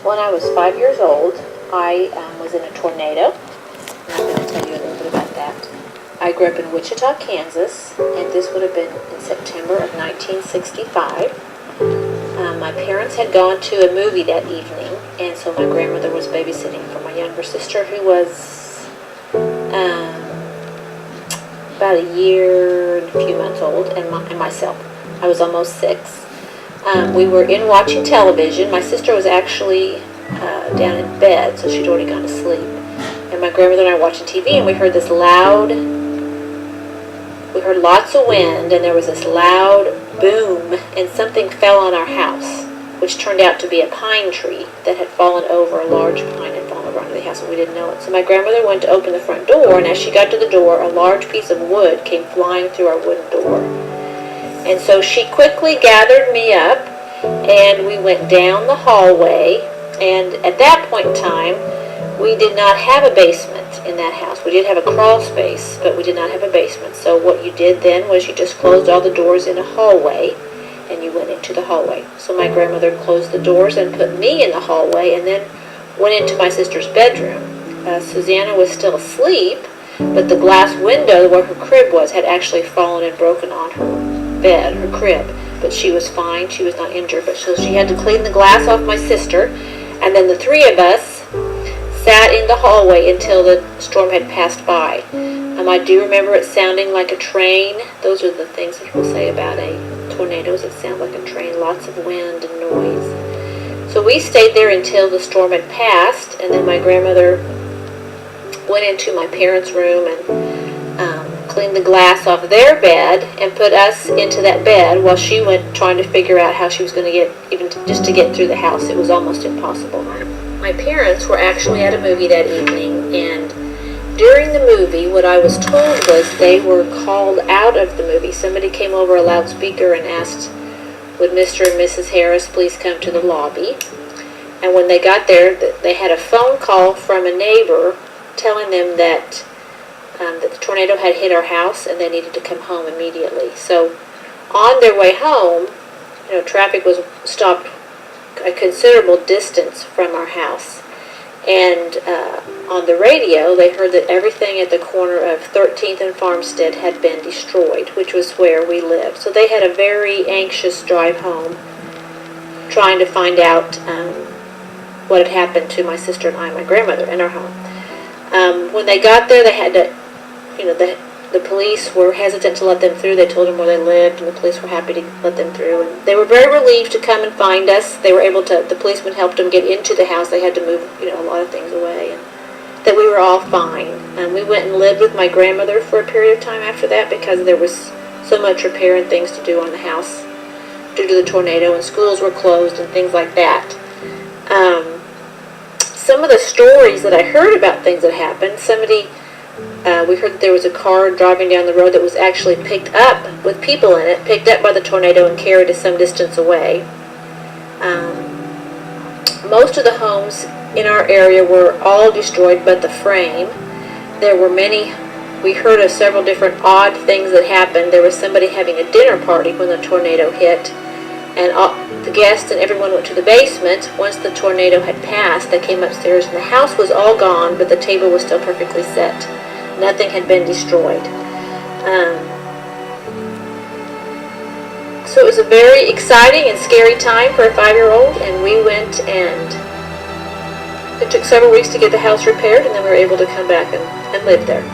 When I was 5 years old, I was in a tornado. And I'm going to tell you a little bit about that. I grew up in Wichita, Kansas, and this would have been in September of 1965. My parents had gone to a movie that evening, and so my grandmother was babysitting for my younger sister, who was about a year and a few months old, and myself. I was almost 6. We were in watching television. My sister was actually down in bed, so she'd already gone to sleep. And my grandmother and I were watching TV, and we heard lots of wind, and there was this loud boom, and something fell on our house, which turned out to be a pine tree that had fallen over. A large pine had fallen over onto the house, and we didn't know it. So my grandmother went to open the front door, and as she got to the door, a large piece of wood came flying through our wooden door. And so she quickly gathered me up, and we went down the hallway. And at that point in time, we did not have a basement in that house. We did have a crawl space, but we did not have a basement. So what you did then was you just closed all the doors in a hallway, and you went into the hallway. So my grandmother closed the doors and put me in the hallway, and then went into my sister's bedroom. Susanna was still asleep, but the glass window where her crib was had actually fallen and broken on her bed, her crib. But she was fine. She was not injured. But so she had to clean the glass off my sister, and then the three of us sat in the hallway until the storm had passed by. I do remember it sounding like a train. Those are the things that people say about tornadoes. It sounds like a train, lots of wind and noise. So we stayed there until the storm had passed, and then my grandmother went into my parents' room and cleaned the glass off their bed and put us into that bed while she went trying to figure out how she was going to get, just to get through the house. It was almost impossible. My parents were actually at a movie that evening, and during the movie, what I was told was they were called out of the movie. Somebody came over a loudspeaker and asked, would Mr. and Mrs. Harris please come to the lobby? And when they got there, they had a phone call from a neighbor telling them that the tornado had hit our house and they needed to come home immediately. So on their way home, traffic was stopped a considerable distance from our house. And on the radio, they heard that everything at the corner of 13th and Farmstead had been destroyed, which was where we lived. So they had a very anxious drive home, trying to find out what had happened to my sister and I, my grandmother, in our home. When they got there, they had to, the police were hesitant to let them through. They told them where they lived, and the police were happy to let them through. And they were very relieved to come and find us. They were able to, the policemen helped them get into the house. They had to move, a lot of things away, and that we were all fine. And we went and lived with my grandmother for a period of time after that, because there was so much repair and things to do on the house due to the tornado, and schools were closed and things like that. Some of the stories that I heard about things that happened, we heard that there was a car driving down the road that was actually picked up with people in it, picked up by the tornado and carried to some distance away. Most of the homes in our area were all destroyed but the frame. There were many, we heard of several different odd things that happened. There was somebody having a dinner party when the tornado hit, and the guests and everyone went to the basement. Once the tornado had passed, they came upstairs, and the house was all gone, but the table was still perfectly set. Nothing had been destroyed. So it was a very exciting and scary time for a 5-year-old, and we went, and it took several weeks to get the house repaired, and then we were able to come back and live there.